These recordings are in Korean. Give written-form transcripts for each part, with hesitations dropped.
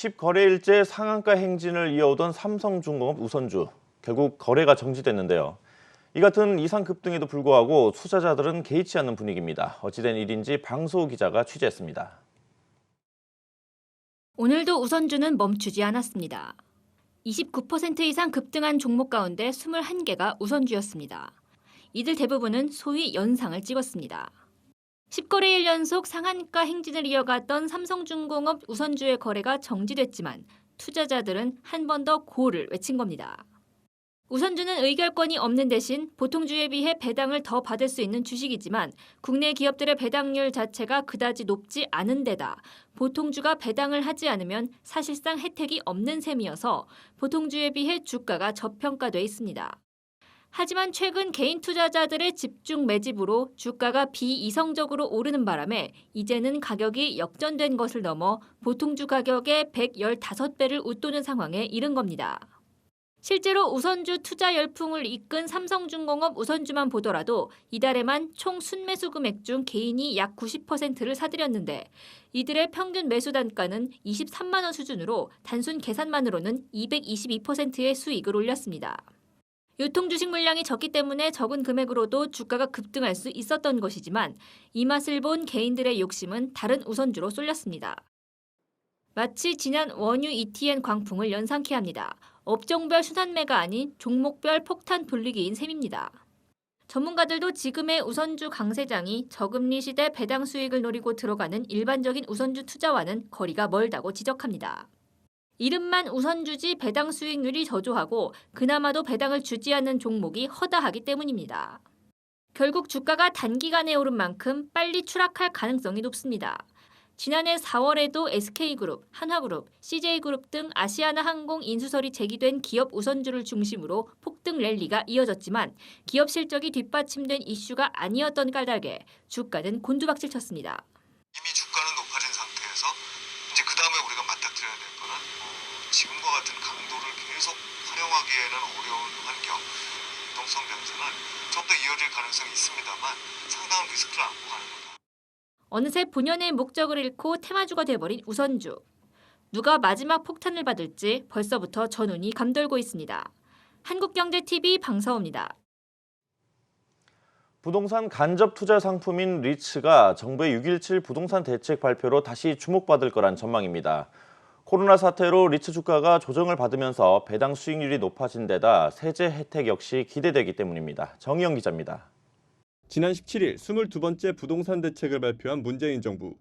10거래일째 상한가 행진을 이어오던 삼성중공업 우선주, 결국 거래가 정지됐는데요. 이 같은 이상 급등에도 불구하고 투자자들은 개의치 않는 분위기입니다. 어찌된 일인지 방소호 기자가 취재했습니다. 오늘도 우선주는 멈추지 않았습니다. 29% 이상 급등한 종목 가운데 21개가 우선주였습니다. 이들 대부분은 소위 연상을 찍었습니다. 10거래일 연속 상한가 행진을 이어갔던 삼성중공업 우선주의 거래가 정지됐지만 투자자들은 한 번 더 고를 외친 겁니다. 우선주는 의결권이 없는 대신 보통주에 비해 배당을 더 받을 수 있는 주식이지만 국내 기업들의 배당률 자체가 그다지 높지 않은 데다 보통주가 배당을 하지 않으면 사실상 혜택이 없는 셈이어서 보통주에 비해 주가가 저평가돼 있습니다. 하지만 최근 개인 투자자들의 집중 매집으로 주가가 비이성적으로 오르는 바람에 이제는 가격이 역전된 것을 넘어 보통주 가격의 115배를 웃도는 상황에 이른 겁니다. 실제로 우선주 투자 열풍을 이끈 삼성중공업 우선주만 보더라도 이달에만 총 순매수 금액 중 개인이 약 90%를 사들였는데 이들의 평균 매수 단가는 23만 원 수준으로 단순 계산만으로는 222%의 수익을 올렸습니다. 유통 주식 물량이 적기 때문에 적은 금액으로도 주가가 급등할 수 있었던 것이지만 이 맛을 본 개인들의 욕심은 다른 우선주로 쏠렸습니다. 마치 지난 원유 ETN 광풍을 연상케 합니다. 업종별 순환매가 아닌 종목별 폭탄 불리기인 셈입니다. 전문가들도 지금의 우선주 강세장이 저금리 시대 배당 수익을 노리고 들어가는 일반적인 우선주 투자와는 거리가 멀다고 지적합니다. 이름만 우선주지 배당 수익률이 저조하고 그나마도 배당을 주지 않는 종목이 허다하기 때문입니다. 결국 주가가 단기간에 오른 만큼 빨리 추락할 가능성이 높습니다. 지난해 4월에도 SK그룹, 한화그룹, CJ그룹 등 아시아나항공 인수설이 제기된 기업 우선주를 중심으로 폭등 랠리가 이어졌지만 기업 실적이 뒷받침된 이슈가 아니었던 까닭에 주가는 곤두박질 쳤습니다. 이미 주가는 높아진 상태에서 이제 그 다음에 우리가 맞닥뜨려야 될 거는 지금과 같은 강도를 계속 활용하기에는 어려운 환경, 유동성 변수는 좀 더 이어질 가능성이 있습니다만 상당한 리스크를 안고 가는 겁니다. 어느새 본연의 목적을 잃고 테마주가 돼버린 우선주. 누가 마지막 폭탄을 받을지 벌써부터 전운이 감돌고 있습니다. 한국경제TV 방서호입니다. 부동산 간접 투자 상품인 리츠가 정부의 6.17 부동산 대책 발표로 다시 주목받을 거란 전망입니다. 코로나 사태로 리츠 주가가 조정을 받으면서 배당 수익률이 높아진 데다 세제 혜택 역시 기대되기 때문입니다. 정희영 기자입니다. 지난 17일 22번째 부동산 대책을 발표한 문재인 정부.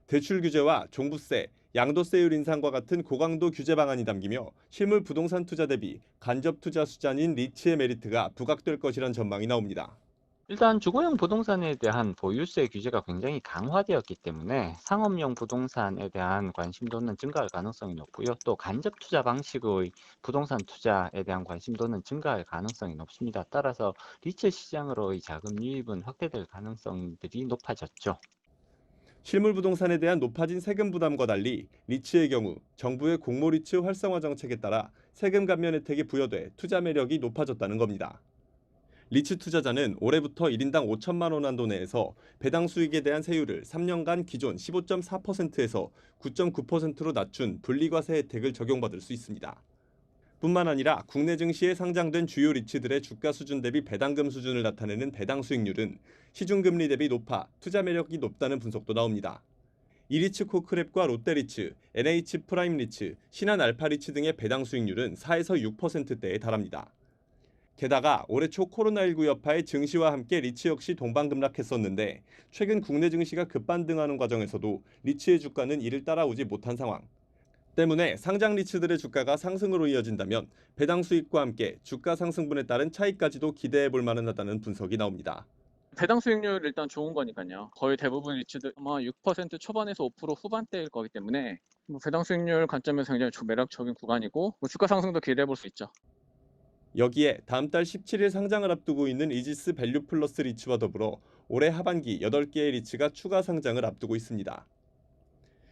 대출 규제와 종부세, 양도세율 인상과 같은 고강도 규제 방안이 담기며 실물 부동산 투자 대비 간접 투자 수단인 리츠의 메리트가 부각될 것이란 전망이 나옵니다. 일단 주거용 부동산에 대한 보유세 규제가 굉장히 강화되었기 때문에 상업용 부동산에 대한 관심도는 증가할 가능성이 높고요. 또 간접 투자 방식의 부동산 투자에 대한 관심도는 증가할 가능성이 높습니다. 따라서 리츠 시장으로의 자금 유입은 확대될 가능성들이 높아졌죠. 실물 부동산에 대한 높아진 세금 부담과 달리 리츠의 경우 정부의 공모 리츠 활성화 정책에 따라 세금 감면 혜택이 부여돼 투자 매력이 높아졌다는 겁니다. 리츠 투자자는 올해부터 1인당 5천만 원 한도 내에서 배당 수익에 대한 세율을 3년간 기존 15.4%에서 9.9%로 낮춘 분리과세 혜택을 적용받을 수 있습니다. 뿐만 아니라 국내 증시에 상장된 주요 리츠들의 주가 수준 대비 배당금 수준을 나타내는 배당 수익률은 시중금리 대비 높아 투자 매력이 높다는 분석도 나옵니다. 이리츠 코크랩과 롯데리츠, NH 프라임 리츠, 신한 알파 리츠 등의 배당 수익률은 4에서 6%대에 달합니다. 게다가 올해 초 코로나19 여파의 증시와 함께 리츠 역시 동반급락했었는데 최근 국내 증시가 급반등하는 과정에서도 리츠의 주가는 이를 따라오지 못한 상황. 때문에 상장 리츠들의 주가가 상승으로 이어진다면 배당 수익과 함께 주가 상승분에 따른 차익까지도 기대해 볼 만하다는 분석이 나옵니다. 배당 수익률 일단 좋은 거니까요. 거의 대부분 리츠들 아마 6% 초반에서 5% 후반대일 거기 때문에 배당 수익률 관점에서 굉장히 매력적인 구간이고 주가 상승도 기대해 볼 수 있죠. 여기에 다음 달 17일 상장을 앞두고 있는 이지스 밸류 플러스 리츠와 더불어 올해 하반기 8개의 리츠가 추가 상장을 앞두고 있습니다.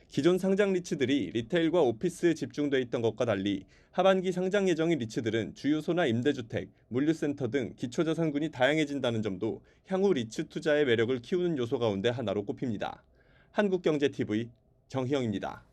기존 상장 리츠들이 리테일과 오피스에 집중돼 있던 것과 달리 하반기 상장 예정인 리츠들은 주유소나 임대주택, 물류센터 등 기초자산군이 다양해진다는 점도 향후 리츠 투자의 매력을 키우는 요소 가운데 하나로 꼽힙니다. 한국경제TV 정희영입니다.